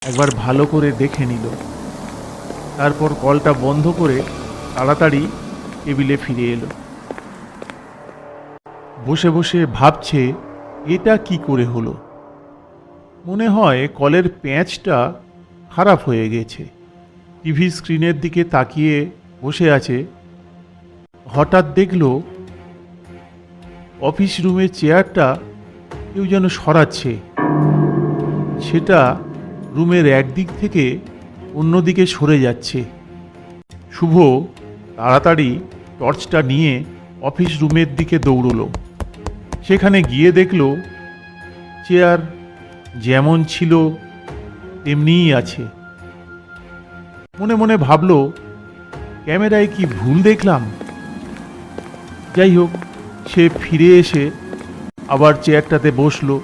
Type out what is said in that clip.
একবার ভালো করে দেখে নিল। তারপর কলটা বন্ধ করে তাড়াতাড়ি টেবিলে ফিরে এলো। বসে বসে ভাবছে এটা কি করে হলো। মনে হয় কলের প্যাঁচটা খারাপ হয়ে গেছে। টিভি স্ক্রিনের দিকে তাকিয়ে বসে আছে। হঠাৎ দেখল অফিস রুমের চেয়ারটা কেউ যেন সরাচ্ছে। সেটা রুমের একদিক থেকে অন্যদিকে সরে যাচ্ছে। শুভ তাড়াতাড়ি টর্চটা নিয়ে অফিস রুমের দিকে দৌড়লো। সেখানে গিয়ে দেখল চেয়ার যেমন ছিল তেমনিই আছে। মনে মনে ভাবল ক্যামেরায় কি ভুল দেখলাম। যাই হোক, সে ফিরে এসে আবার চেয়ারটাতে বসলো।